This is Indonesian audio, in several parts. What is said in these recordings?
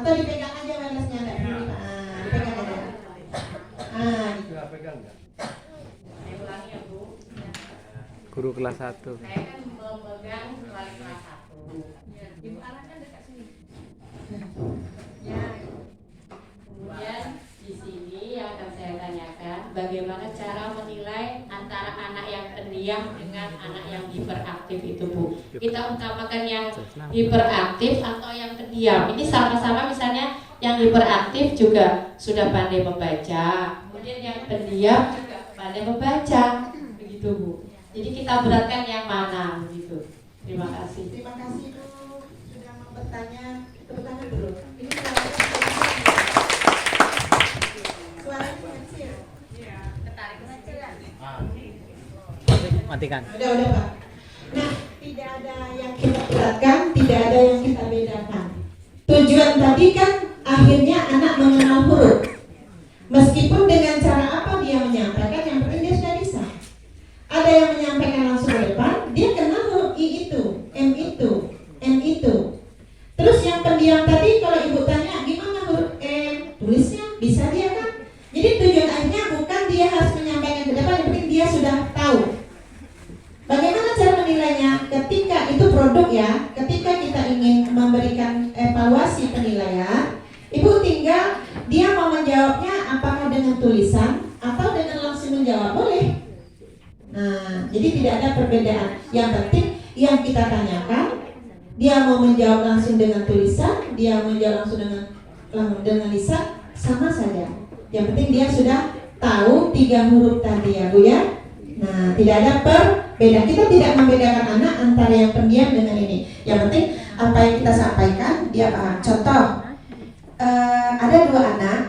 Atau dipegang aja wirelessnya, enggak perlu dipegang aja. Enggak pegang enggak? Saya ulangi ya Bu. Guru kelas 1. Saya kan memegang wali kelas 1. Ibu arahkan dekat sini. Ya. Kemudian di sini yang akan saya tanyakan, bagaimana cara menilai antara anak yang pendiam dengan anak yang hiperaktif itu Bu? Kita utamakan yang hiperaktif atau yang pendiam. Ini sama-sama misalnya yang hiperaktif juga sudah pandai membaca, kemudian yang pendiam juga pandai membaca, begitu Bu. Jadi kita beratkan yang mana begitu. Terima kasih. Terima kasih Bu sudah mau bertanya. Tepuk tangan dulu. Ini suaranya kecil. Iya, ketarik kecil. Matikan. Udah Pak. Nah, tidak ada yang kita beratkan, tidak ada yang kita bedakan. Tujuan tadi kan akhirnya anak mengenal huruf. Meskipun dengan cara apa dia menyampaikan, yang penting dia sudah bisa. Ada yang menyampaikan langsung ke depan, dia kenal huruf I itu, M itu, N itu. Terus yang pendiam tadi kalau ibu tanya gimana huruf M, tulisnya bisa dia kan? Jadi tujuan akhirnya bukan dia harus menyampaikan ke depan, yang penting dia sudah tahu. Bagaimana cara menilainya? Ketika itu produk ya, ketika kita ingin memberikan evaluasi penilaian, ibu tinggal dia mau menjawabnya apakah dengan tulisan atau dengan langsung menjawab, boleh. Nah, jadi tidak ada perbedaan. Yang penting yang kita tanyakan, dia mau menjawab langsung dengan tulisan, dia mau menjawab langsung dengan lisan, sama saja. Yang penting dia sudah tahu 3 huruf tadi ya Bu ya. Nah, tidak ada perbedaan. Kita tidak membedakan anak antara yang pendiam dengan ini. Yang penting apa yang kita sampaikan dia paham. Contoh, ada 2 anak,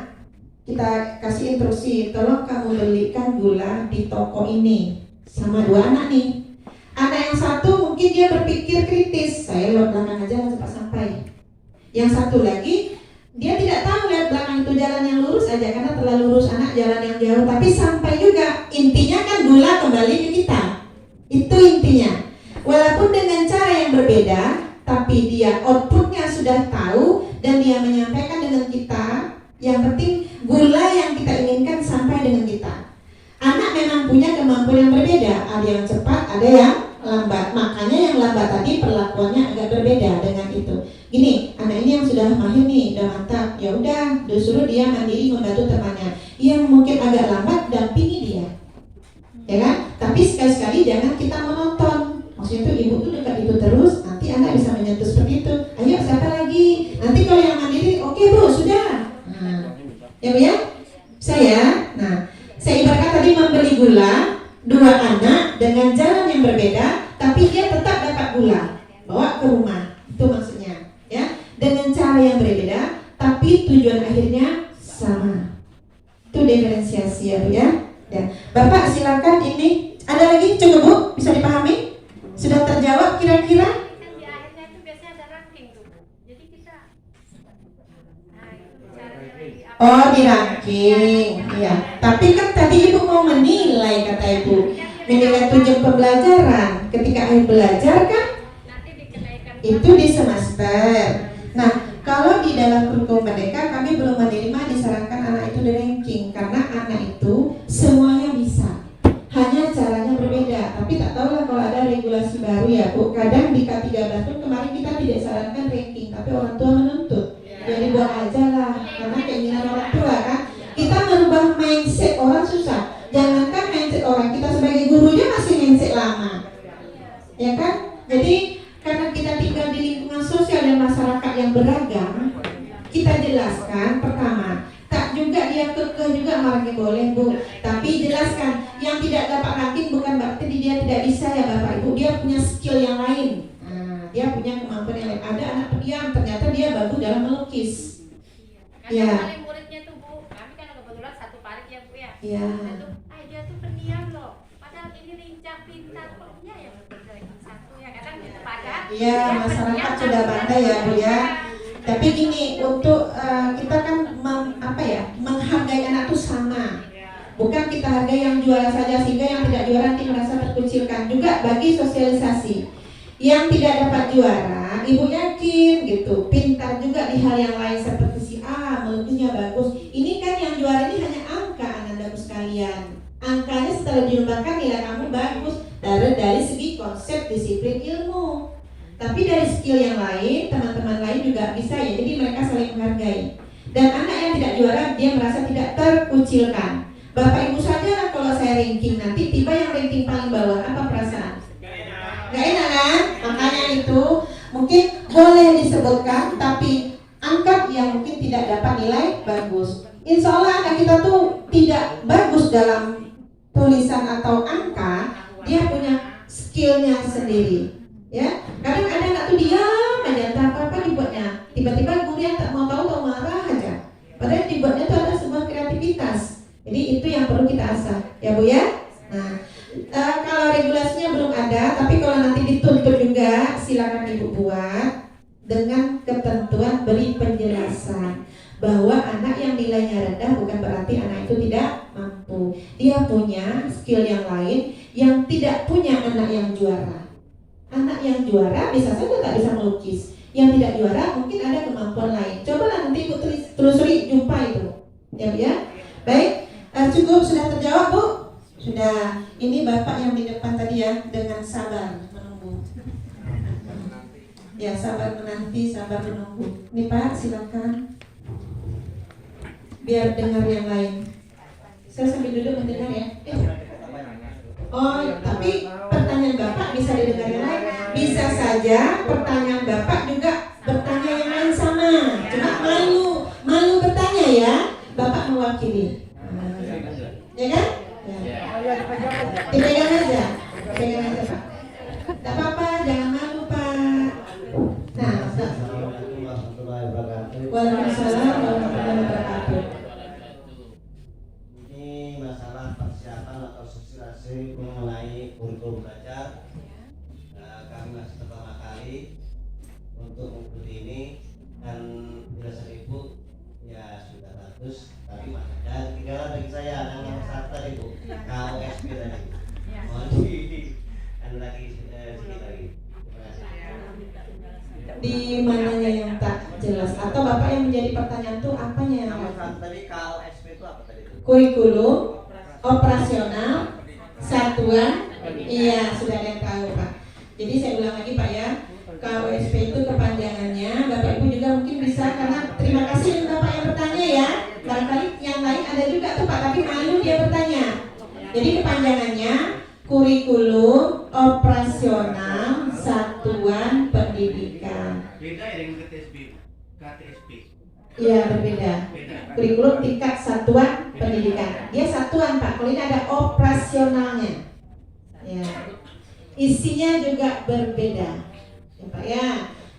kita kasih instruksi, tolong kamu belikan gula di toko ini. Sama 2 anak nih. Anak yang satu mungkin dia berpikir kritis, saya lewat belakang aja nggak cepat sampai. Yang satu lagi dia tidak tahu lihat belakang itu jalan yang lurus aja karena terlalu lurus anak jalan yang jauh, tapi sampai juga. Intinya kan gula kembali ke kita. Itu intinya. Walaupun dengan cara yang berbeda, tapi dia outputnya sudah tahu dan dia menyampaikan dengan kita. Yang penting gula yang kita inginkan sampai dengan kita. Anak memang punya kemampuan yang berbeda. Ada yang cepat, ada yang lambat. Makanya yang lambat tadi perlakuannya agak berbeda dengan itu. Gini, anak ini yang sudah mahir nih, udah mantap. Ya udah, disuruh dia mandiri membantu temannya. Yang mungkin agak lambat, dampingi dia. Ya kan? Tapi sekali-sekali jangan kita menonton. Maksudnya itu ibu tuh dekat itu terus, nanti anak bisa menyentuh seperti itu. Ayo siapa lagi? Nanti kalau yang mandiri, oke Bu, sudah. Nah, ya Bu ya? Saya ibaratkan tadi membeli gula 2 anak dengan jalan yang berbeda, tapi dia tetap dapat gula bawa ke rumah. Itu maksudnya, ya. Dengan cara yang berbeda, tapi tujuan akhirnya sama. Itu diferensiasi ya Bu ya. Dan Bapak silakan ini. Ada lagi cukup Bu? Bisa dipahami? Sudah terjawab kira-kira? Kan di akhirnya itu biasanya ada ranking tuh Bu. Jadi kita Oh, di ranking. Iya. Tapi kan tadi Ibu mau menilai, kata Ibu. Menilai tujuan pembelajaran. Ketika akhir belajar kan nanti dikenaikan itu di semester. Nah, kalau di dalam kurikulum Merdeka kami belum menerima disarankan anak itu di ranking karena anak itu semuanya bisa. Hanya caranya berbeda. Tapi tak tahu lah kalau ada regulasi baru ya Bu. Kadang di K13 pun kemarin kita tidak sarankan ranking, tapi orang tua menuntut. Jadi buat aja lah, karena keinginan orang tua kan. Kita merubah mindset orang susah. Jangankan mindset orang, kita sebagai gurunya masih mindset lama, ya kan? Jadi karena kita tinggal di lingkungan sosial dan masyarakat yang beragam, kita jelaskan pertama, tak juga dia kekeh juga marahnya boleh Bu, tapi jelaskan yang tidak dapat ranking bukan berarti dia tidak bisa ya Bapak Ibu, dia punya skill yang lain. Dia punya kemampuan yang lain. Ada anak pendiam, ternyata dia bagus dalam melukis. ya. Paling muridnya tuh Bu, kami kan kebetulan satu parit ya Bu ya. Iya. Dia tuh pendiam loh. Padahal ini lincah pintar kok dia yang berbeda satu ya kadang gitu padahal. Iya, masyarakat sudah pandai ya Bu ya. Tapi gini, untuk kita kan menghargai anak itu sama. Bukan kita hargai yang juara saja sehingga yang tidak juara nanti merasa terkucilkan. Juga bagi sosialisasi. Yang tidak dapat juara, Ibu yakin gitu, pintar juga di hal yang lain seperti disiplin ilmu. Tapi dari skill yang lain, teman-teman lain juga bisa ya. Jadi mereka saling menghargai. Dan anak yang tidak juara, dia merasa tidak terkucilkan. Bapak Ibu saja kalau saya ranking nanti tiba yang ranking paling bawah, apa perasaan? Gak enak kan? Makanya itu mungkin boleh disebutkan, tapi angkat yang mungkin tidak dapat nilai bagus. Insya Allah anak kita tuh tidak bagus dalam tulisan atau angka, dia punya skillnya sendiri. Ya, kadang ada anak tuh diam aja, entah apa dibuatnya. Tiba-tiba gurunya tak mau tahu marah aja. Padahal dibuatnya tuh ada sebuah kreativitas. Jadi itu yang perlu kita asah, ya Bu ya. Nah, kalau regulasinya belum ada, tapi kalau nanti dituntut juga, silakan Ibu buat dengan ketentuan beri penjelasan bahwa anak yang nilainya rendah bukan berarti anak itu tidak mampu. Dia punya skill yang lain yang tidak punya anak yang juara. Anak yang juara bisa saja tak bisa melukis. Yang tidak juara mungkin ada kemampuan lain. Cobalah nanti Ibu telusuri, jumpa itu. Ya Bu ya. Baik, cukup sudah terjawab Bu? Sudah. Ini Bapak yang di depan tadi ya, dengan sabar menunggu. Ya, sabar menanti, sabar menunggu. Ini Pak, silakan. Biar dengar yang lain. Saya sambil duduk mendengar ya. Oh, tapi pertanyaan Bapak bisa didengar yang lain. Bisa saja pertanyaan Bapak juga bertanya yang lain sama. Cuma malu bertanya ya. Bapak mewakili. Ya kan? Ya. Dipegang aja. Pegang aja Pak. Tidak apa-apa, jangan malu Pak. Nah, Waalaikumsalam warahmatullahi wabarakatuh. Ini masalah persiapan atau sosialisasi mengenai kurikulum belajar. Kami masih pertama kali untuk mengikuti ini, dan penjelasan Ibu ya sudah bagus, tapi masih ada ketinggalan bagi saya yang nomor satu tadi Bu, KOSP tadi. Mohon lagi sedikit lagi. Terima kasih. Di mananya yang tak jelas atau Bapak yang menjadi pertanyaan itu apanya yang Nomor satu tadi KOSP itu apa tadi itu? kurikulum operasional satuan. Iya, sudah ada yang tahu Pak. Jadi saya ulang lagi Pak ya, KOSP itu kepanjangannya. Bapak Ibu juga mungkin bisa, karena terima kasih Bapak yang bertanya ya. Barangkali yang lain ada juga tuh Pak, tapi malu dia bertanya. Jadi kepanjangannya kurikulum operasional satuan pendidikan. Beda ya dengan KTSP. Iya, berbeda. Kurikulum tingkat satuan pendidikan. Dia satuan Pak, kalau ini ada operasionalnya. Ya. Isinya juga berbeda. Ya Pak ya.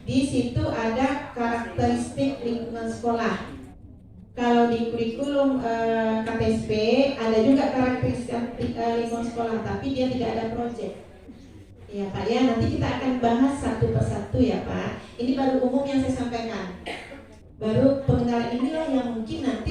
Di situ ada karakteristik lingkungan sekolah. Kalau di kurikulum KTSP ada juga karakteristik lingkungan sekolah, tapi dia tidak ada proyek. Ya Pak ya, nanti kita akan bahas satu persatu ya Pak. Ini baru umum yang saya sampaikan. Baru pengenalan inilah yang mungkin nanti